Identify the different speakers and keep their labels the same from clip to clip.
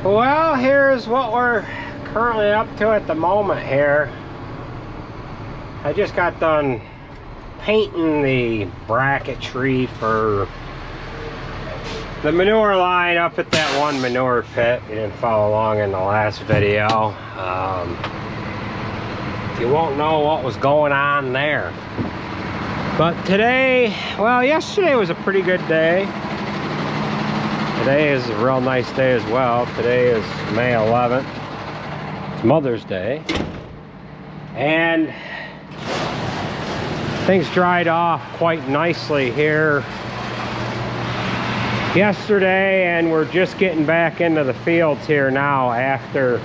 Speaker 1: Well, here's what we're currently up to at the moment here. I just got done painting the bracketry for the manure line up at that one manure pit. You didn't follow along in the last video. You won't know what was going on there. But today, well, yesterday was a pretty good day. Today is a real nice day as well. Today is May 11th. It's Mother's Day. And things dried off quite nicely here yesterday, and we're just getting back into the fields here now after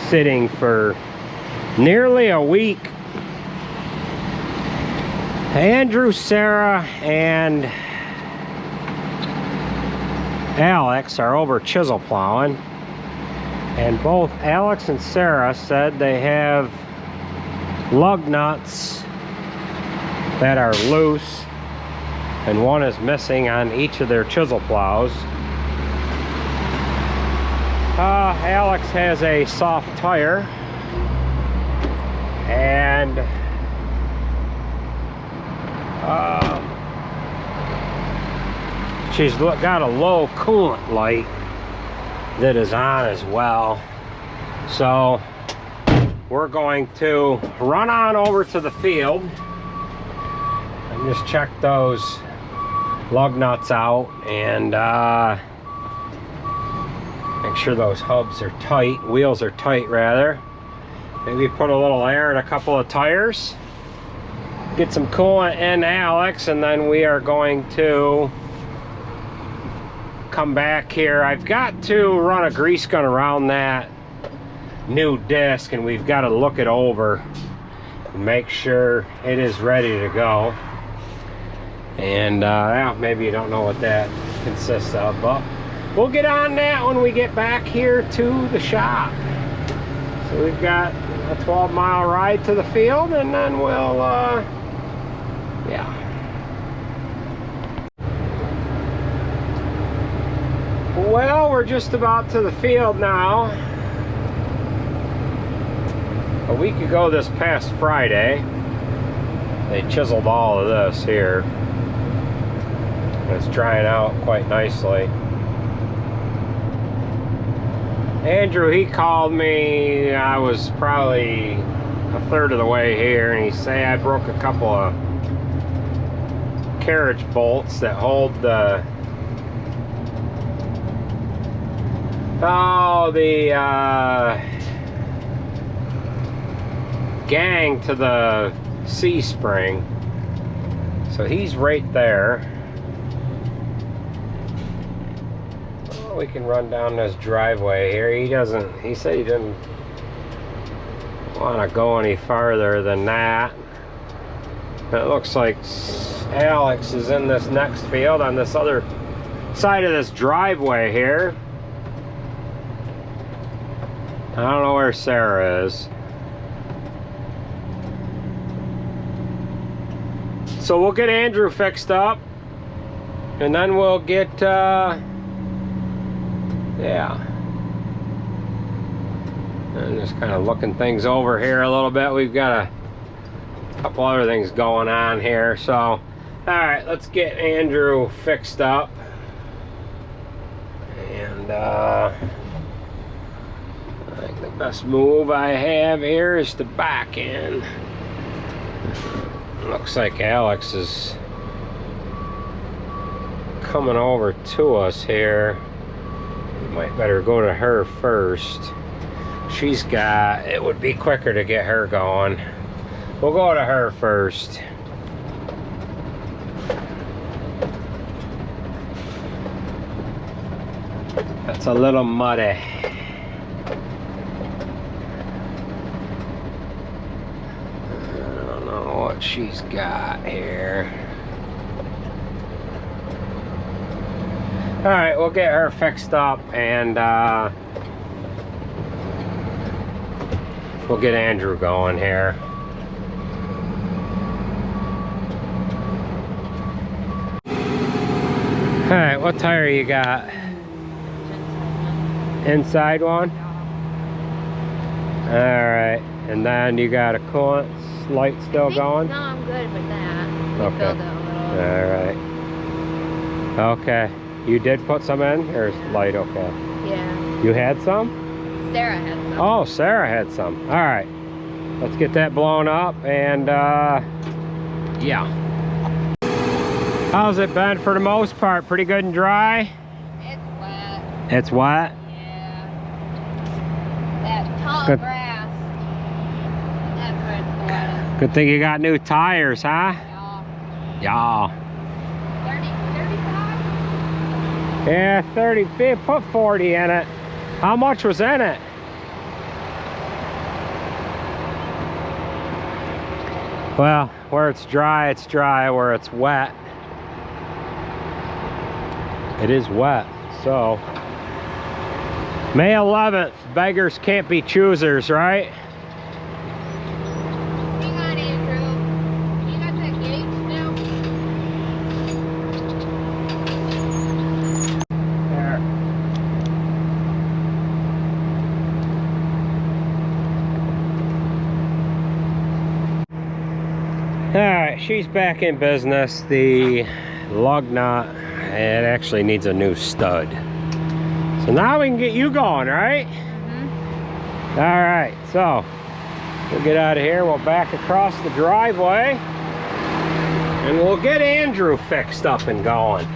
Speaker 1: sitting for nearly a week. Andrew, Sarah, and Alex are over chisel plowing, and both Alex and Sarah said they have lug nuts that are loose, and one is missing on each of their chisel plows. Alex has a soft tire, and she's got a low coolant light that is on as well. So we're going to run on over to the field and just check those lug nuts out and make sure those hubs are tight, wheels are tight rather. Maybe put a little air in a couple of tires, get some coolant in Alex, and then we are going to come back here. I've got to run a grease gun around that new disc, and we've got to look it over and make sure it is ready to go. And well, maybe you don't know what that consists of, but we'll get on that when we get back here to the shop. So we've got a 12-mile ride to the field, and then we'll yeah. Well, we're just about to the field now. A week ago this past Friday, they chiseled all of this here. It's drying out quite nicely. Andrew, he called me, I was probably a third of the way here, and he said I broke a couple of carriage bolts that hold the gang to the C-spring. So he's right there. Well, we can run down this driveway here. He said he didn't want to go any farther than that. It looks like Alex is in this next field on this other side of this driveway here. I don't know where Sarah is. So we'll get Andrew fixed up, and then we'll get yeah. And just kind of looking things over here a little bit. We've got a couple other things going on here. So all right, let's get Andrew fixed up, and I think the best move I have here is to back in. Looks like Alex is coming over to us here. We might better go to her first. It would be quicker to get her going. We'll go to her first. That's a little muddy. What she's got here. All right, we'll get her fixed up, and we'll get Andrew going here. All right, what tire you got? Inside one? Alright. And then you got a coolant light still going?
Speaker 2: No, I'm good with that. We
Speaker 1: Okay.
Speaker 2: filled it a little.
Speaker 1: Alright. Okay. You did put some in? Or is light okay?
Speaker 2: Yeah.
Speaker 1: You had some?
Speaker 2: Sarah had some.
Speaker 1: Oh, Sarah had some. Alright. Let's get that blown up and yeah. How's it been for the most part? Pretty good and dry?
Speaker 2: It's wet.
Speaker 1: It's wet?
Speaker 2: Yeah. That tall
Speaker 1: Good.
Speaker 2: grass. That's where it's wet.
Speaker 1: Good thing you got new tires, huh?
Speaker 2: Yeah.
Speaker 1: Yeah.
Speaker 2: 35?
Speaker 1: Yeah, 30. Put 40 in it. How much was in it? Well, where it's dry, it's dry. Where it's wet, it is wet. So, May 11th, beggars can't be choosers, right?
Speaker 2: Hang on, Andrew. You got that gauge still?
Speaker 1: There. Alright, she's back in business. The lug nut, it actually needs a new stud. So now we can get you going, right?
Speaker 2: Mm-hmm.
Speaker 1: Alright, so we'll get out of here. We'll back across the driveway and we'll get Andrew fixed up and going.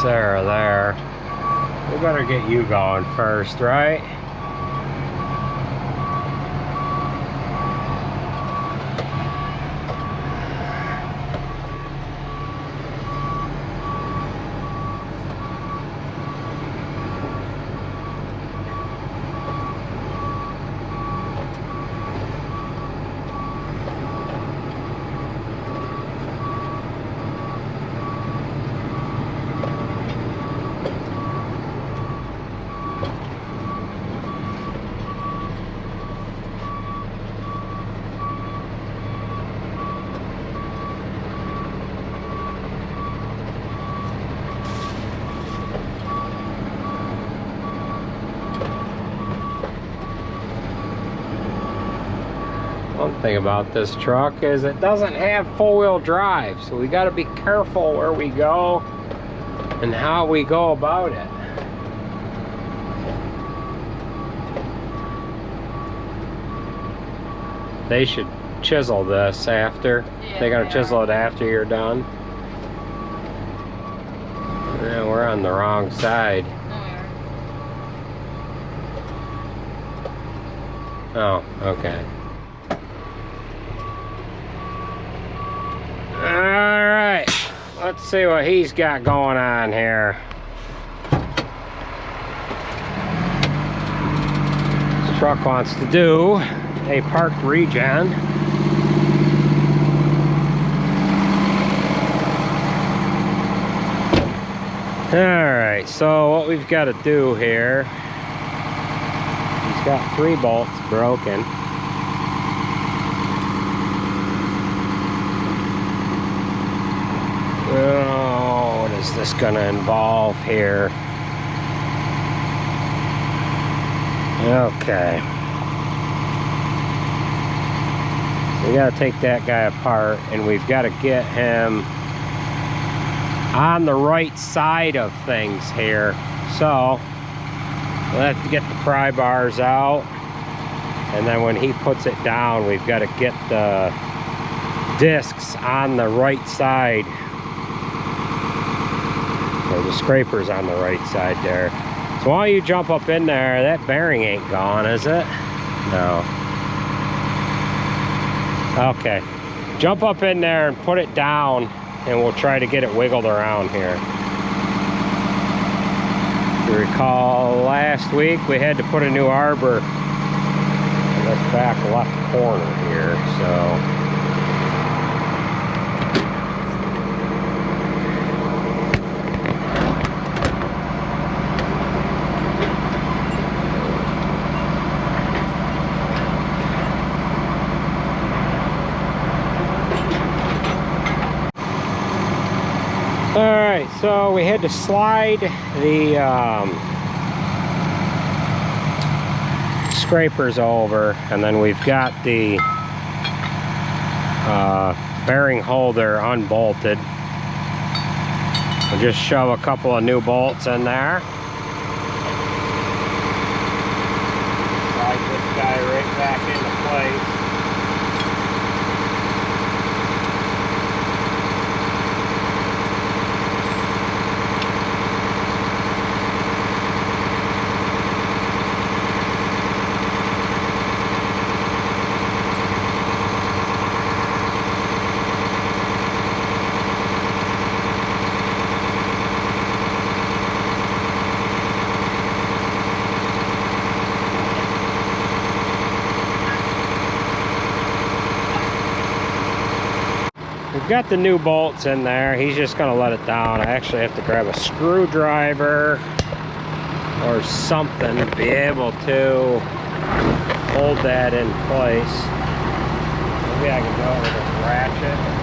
Speaker 1: Sarah there. We better get you going first, right? One thing about this truck is it doesn't have four-wheel drive, so we got to be careful where we go and how we go about it. They should chisel this after.
Speaker 2: Yeah,
Speaker 1: They got to
Speaker 2: they
Speaker 1: chisel
Speaker 2: are.
Speaker 1: it after you're done. Yeah, we're on the wrong side. Oh, okay. Alright, let's see what he's got going on here. This truck wants to do a parked regen. Alright, so what we've got to do here, he's got 3 bolts broken. Oh, what is this going to involve here? Okay. We got to take that guy apart, and we've got to get him on the right side of things here. So we'll have to get the pry bars out, and then when he puts it down, we've got to get the discs on the right side, or the scrapers on the right side there. So why don't you jump up in there? That bearing ain't gone, is it? No. Okay, jump up in there and put it down, and we'll try to get it wiggled around here. recall, last week we had to put a new arbor in this back left corner here, so. Alright, so we had to slide the scrapers over, and then we've got the bearing holder unbolted. We'll just shove a couple of new bolts in there. Slide this guy right back into place. We've got the new bolts in there. He's just going to let it down. I actually have to grab a screwdriver or something to be able to hold that in place. Maybe I can go with this ratchet.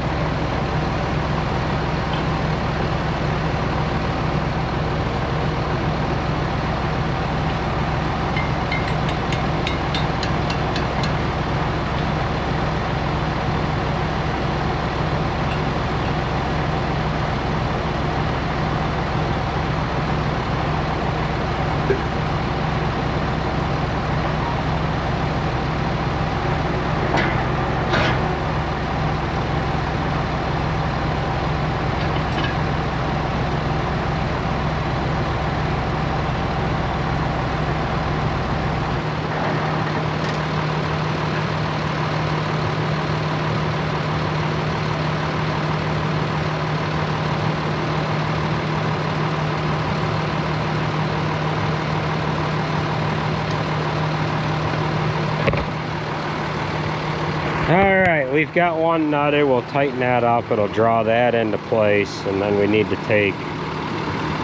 Speaker 1: Alright, we've got one nutted. We'll tighten that up. It'll draw that into place, and then we need to take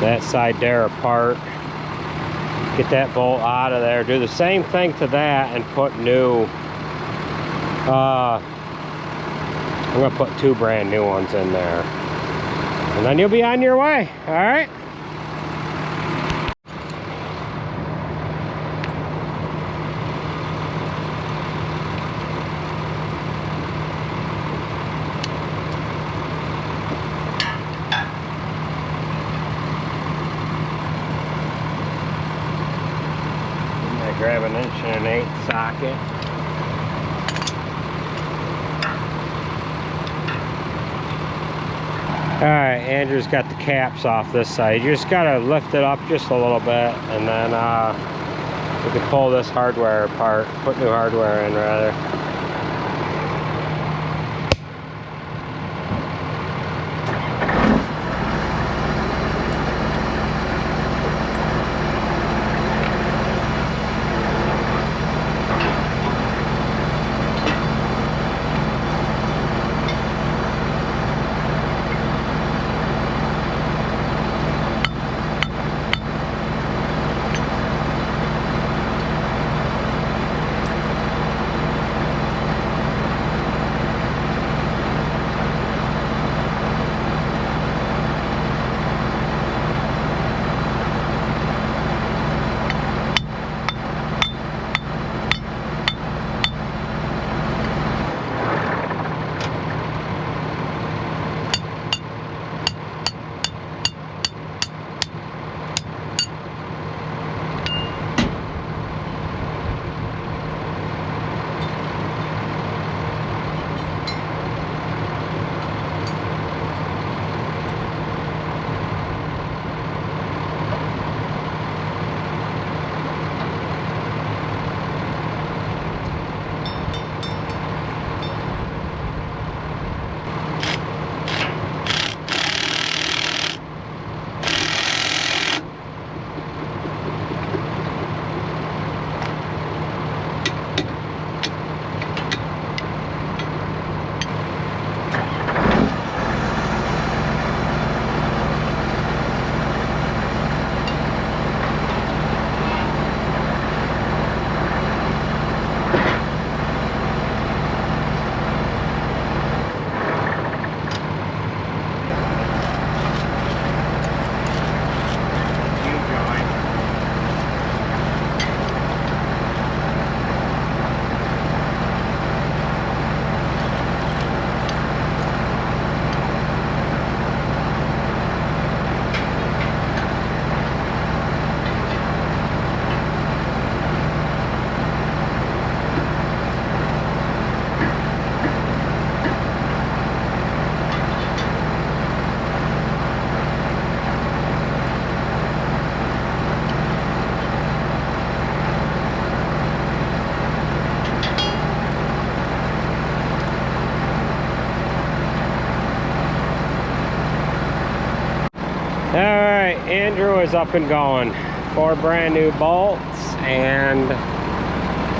Speaker 1: that side there apart, get that bolt out of there, do the same thing to that, and put new I'm gonna put 2 brand new ones in there, and then you'll be on your way. All right. Grab an 1 1/8 socket. Alright, Andrew's got the caps off this side. You just gotta lift it up just a little bit, and then we can pull this hardware apart, put new hardware in rather. Andrew is up and going. 4 brand new bolts, and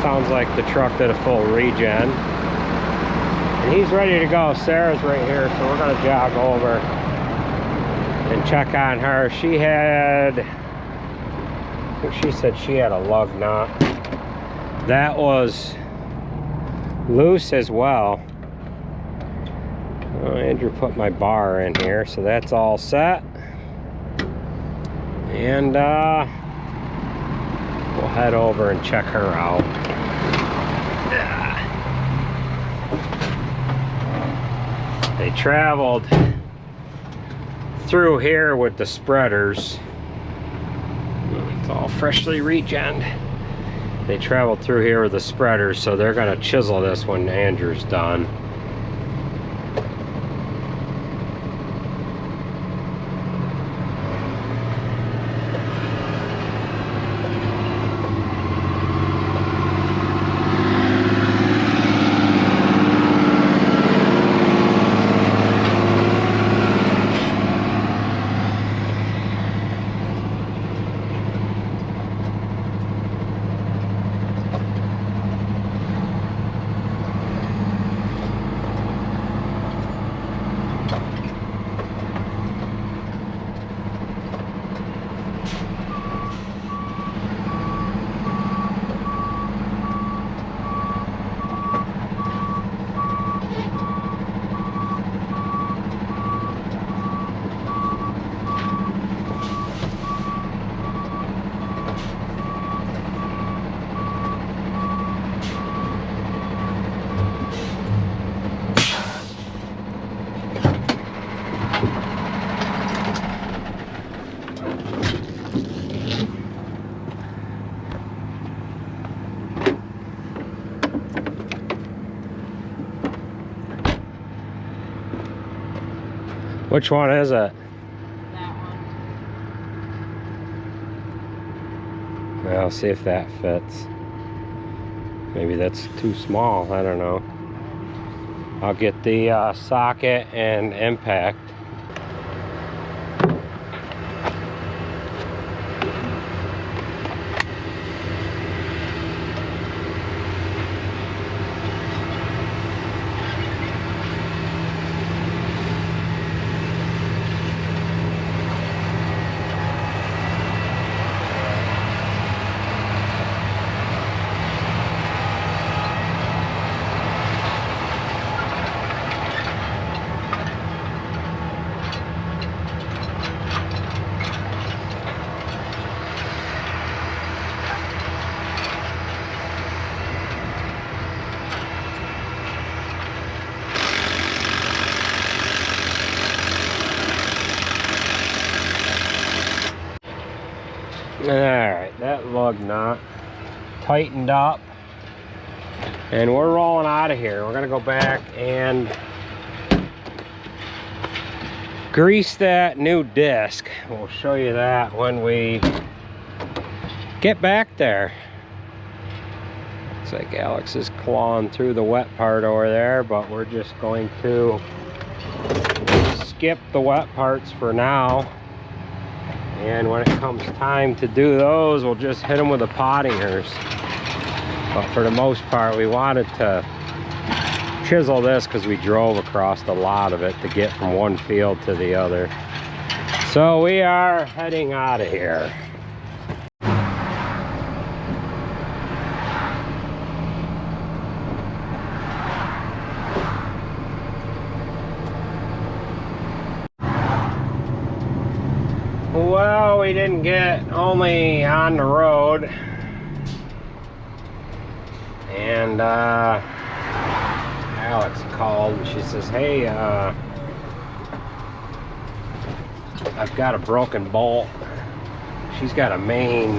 Speaker 1: sounds like the truck did a full regen. And he's ready to go. Sarah's right here, so we're gonna jog over and check on her. She had, I think she said she had a lug nut. That was loose as well. Andrew put my bar in here, so that's all set. And we'll head over and check her out. They traveled through here with the spreaders. It's all freshly regened. They traveled through here with the spreaders, so they're gonna chisel this when Andrew's done. Which one is it?
Speaker 2: That one.
Speaker 1: Well, see if that fits. Maybe that's too small, I don't know. I'll get the socket and impact. Alright, that lug nut tightened up, and we're rolling out of here. We're gonna go back and grease that new disc. We'll show you that when we get back there. Looks like Alex is clawing through the wet part over there, but we're just going to skip the wet parts for now. And when it comes time to do those, we'll just hit them with the pottingers. But for the most part, we wanted to chisel this because we drove across a lot of it to get from one field to the other. So we are heading out of here. Well, we didn't get only on the road, and Alex called and she says, hey, I've got a broken bolt. She's got a main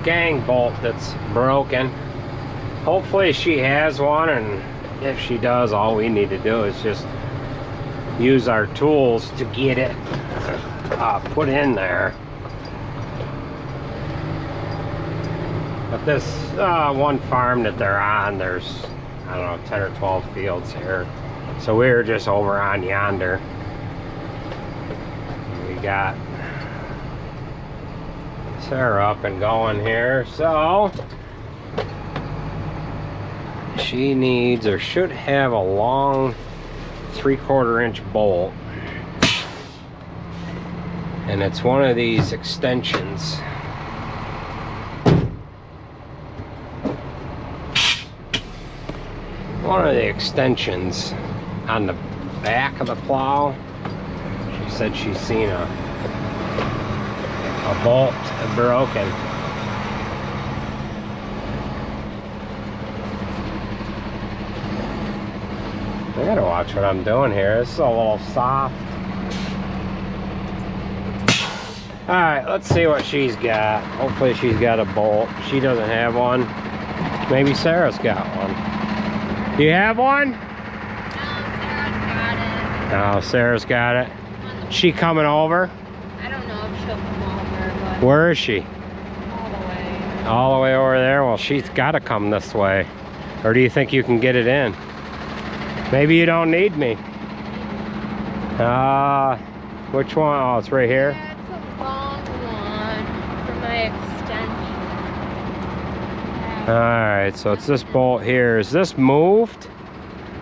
Speaker 1: gang bolt that's broken. Hopefully she has one, and if she does, all we need to do is just use our tools to get it put in there. But this one farm that they're on, there's, I don't know, 10 or 12 fields here. So we were just over on yonder. got Sarah up and going here. So she needs or should have a long 3/4 inch bolt, and it's one of these extensions. One of the extensions on the back of the plow. She said she's seen a bolt broken. I gotta watch what I'm doing here. This is a little soft. Alright, let's see what she's got. Hopefully she's got a bolt. She doesn't have one. Maybe Sarah's got one. Do you have one? No, Sarah's got it. She coming over?
Speaker 2: I don't know if she'll come over, but
Speaker 1: Where is she?
Speaker 2: all the way.
Speaker 1: All the way over there? Well, she's got to come this way. Or do you think you can get it in? Maybe you don't need me. Which one? Oh, it's right here.
Speaker 2: Yeah, it's a long one for my extension.
Speaker 1: Alright, so it's this bolt here. Is this moved?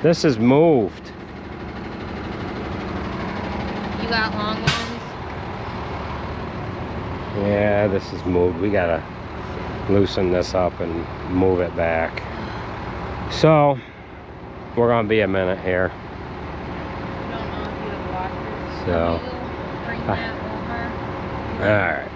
Speaker 1: This is moved.
Speaker 2: You got long ones?
Speaker 1: Yeah, this is moved. We gotta loosen this up and move it back. So, we're gonna be a minute here.
Speaker 2: I don't know if you have washers.
Speaker 1: So,
Speaker 2: Can you bring that over?
Speaker 1: alright.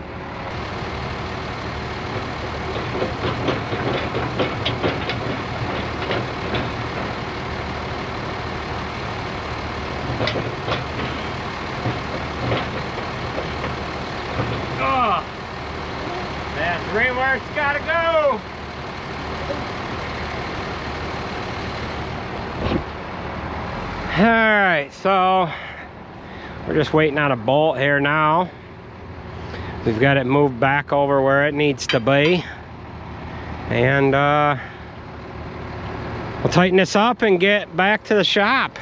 Speaker 1: Oh, that's right where it's gotta go. Alright, so we're just waiting on a bolt here now. We've got it moved back over where it needs to be. And we'll tighten this up and get back to the shop.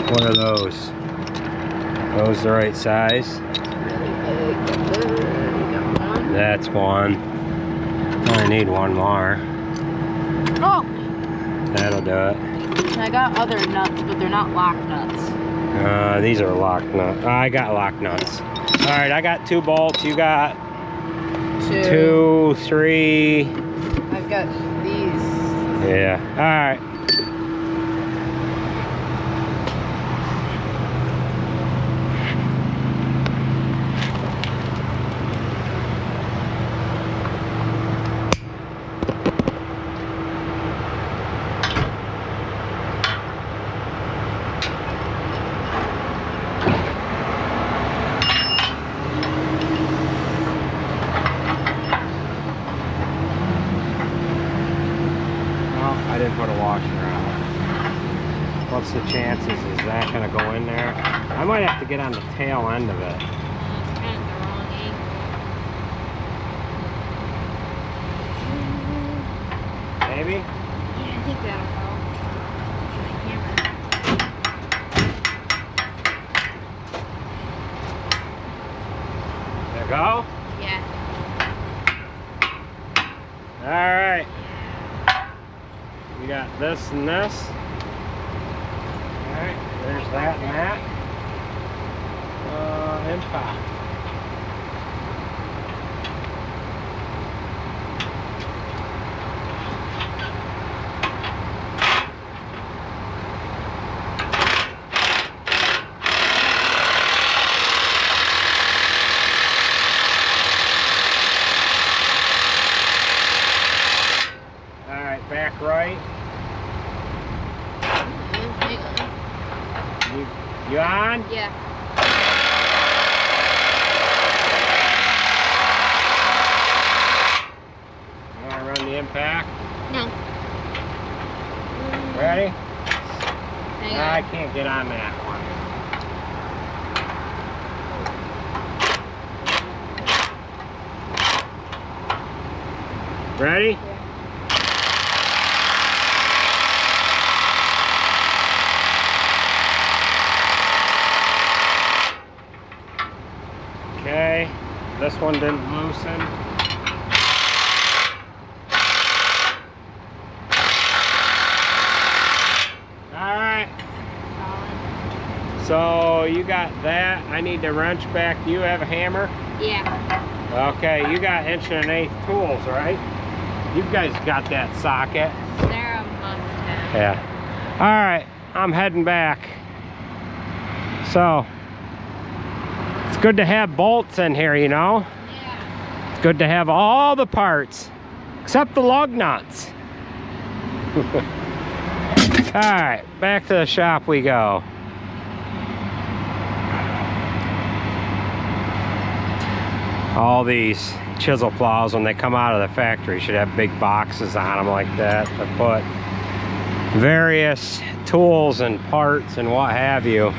Speaker 1: What are those? Those the right size? That's one. I need one more.
Speaker 2: Oh!
Speaker 1: That'll do it.
Speaker 2: I got other nuts, but they're not lock nuts.
Speaker 1: These are lock nuts. I got lock nuts. Alright, I got 2 bolts. You got 2, 3.
Speaker 2: I've got these.
Speaker 1: Yeah. Alright. I didn't put a washer on it. What's the chances? Is that going to go in there? I might have to get on the tail end of it.
Speaker 2: It's kind of the wrong angle.
Speaker 1: Maybe?
Speaker 2: Yeah, I think that'll help. My camera.
Speaker 1: There you go?
Speaker 2: Yeah.
Speaker 1: Alright. We got this and this. Alright, there's that and that. Impact. back right.
Speaker 2: Hang on.
Speaker 1: You on?
Speaker 2: Yeah.
Speaker 1: You want to run the impact?
Speaker 2: No.
Speaker 1: Ready?
Speaker 2: Hang
Speaker 1: I
Speaker 2: on.
Speaker 1: can't get on that one. Ready?
Speaker 2: Yeah.
Speaker 1: Okay, this one didn't loosen. Alright,
Speaker 2: Solid.
Speaker 1: so you got that. I need to wrench back. Do you have a hammer?
Speaker 2: Yeah.
Speaker 1: Okay, you got 1 1/8 tools, right? You guys got that socket.
Speaker 2: They're a must-have.
Speaker 1: Yeah. Alright, I'm heading back. So, it's good to have bolts in here, you know?
Speaker 2: Yeah.
Speaker 1: It's good to have all the parts, except the lug nuts. Alright, back to the shop we go. All these chisel plows, when they come out of the factory, should have big boxes on them like that to put various tools and parts and what have you.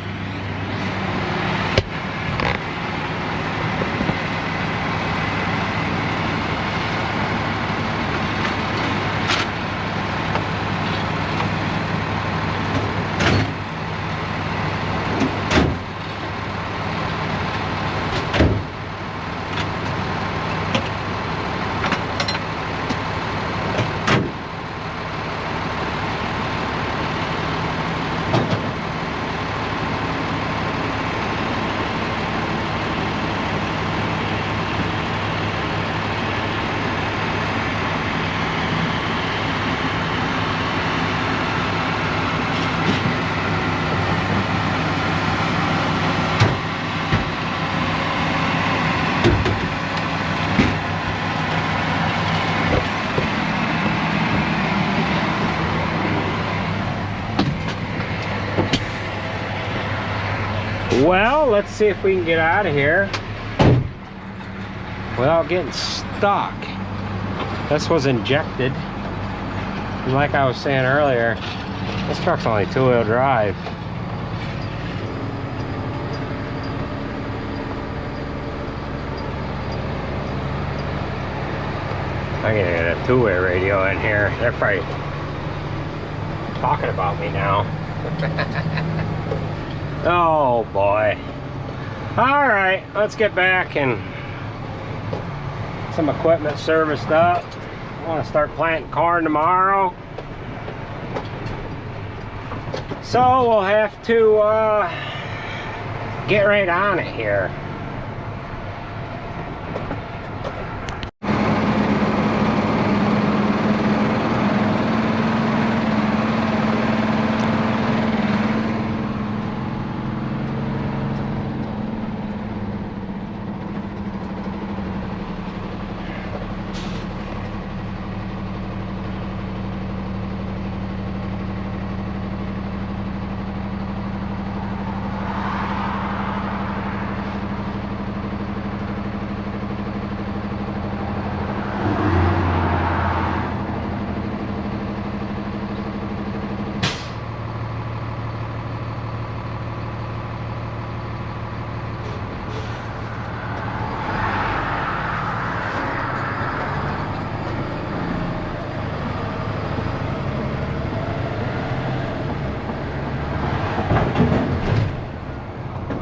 Speaker 1: Well, let's see if we can get out of here without getting stuck. This was injected. And like I was saying earlier, this truck's only 2-wheel drive. I gotta get a 2-way radio in here. They're probably talking about me now. Oh boy. Alright, let's get back and some equipment serviced up. I want to start planting corn tomorrow. So we'll have to get right on it here.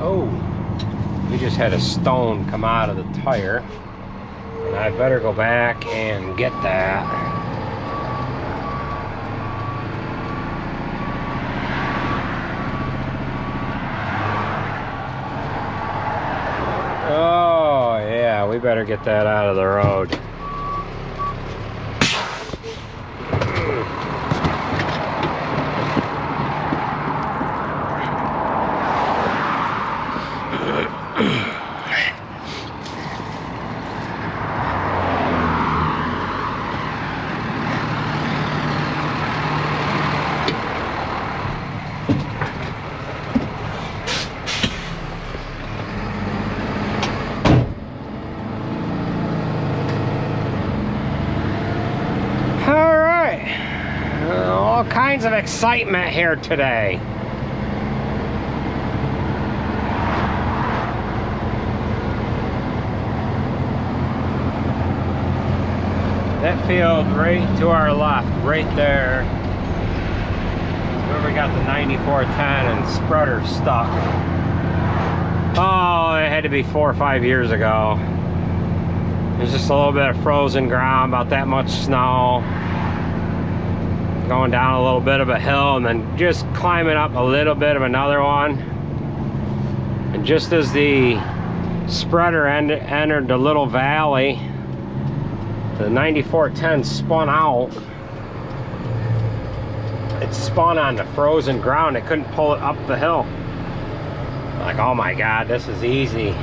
Speaker 1: Oh, we just had a stone come out of the tire, and I better go back and get that. Oh yeah, we better get that out of the road. kinds of excitement here today. That field right to our left, right there, where we got the 9410 and spreader stuck. Oh, it had to be 4 or 5 years ago. There's just a little bit of frozen ground, about that much snow. Going down a little bit of a hill and then just climbing up a little bit of another one. And just as the spreader entered the little valley, the 9410 spun out. It spun on the frozen ground. It couldn't pull it up the hill. Like, oh my God, this is easy.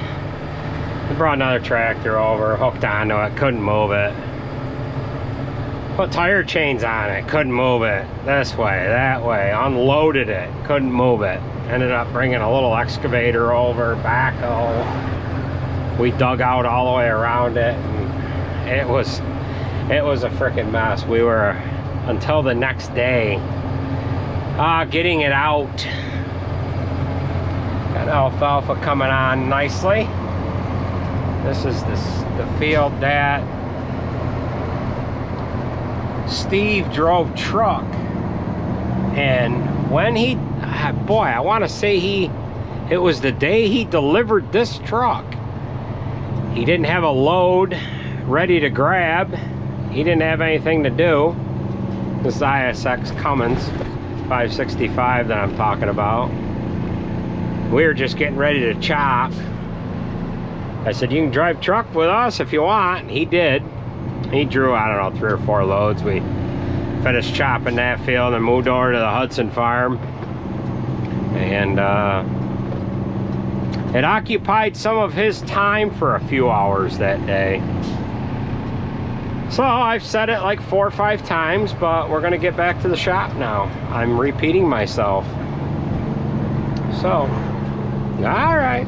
Speaker 1: We brought another tractor over, hooked onto it, couldn't move it. Put tire chains on it, couldn't move it. This way, that way, unloaded it, couldn't move it. Ended up bringing a little excavator over, backhoe. We dug out all the way around it. It was a freaking mess. We were, until the next day, getting it out. Got alfalfa coming on nicely. This is the field that Steve drove truck. And when he, boy, I want to say it was the day he delivered this truck. He didn't have a load ready to grab. He didn't have anything to do. This is ISX Cummins 565 that I'm talking about. We were just getting ready to chop. I said, you can drive truck with us if you want. He did. He drew, I don't know, 3 or 4 loads. We finished chopping that field and moved over to the Hudson farm. And it occupied some of his time for a few hours that day. So I've said it like 4 or 5 times, but we're gonna get back to the shop now. I'm repeating myself. So, all right.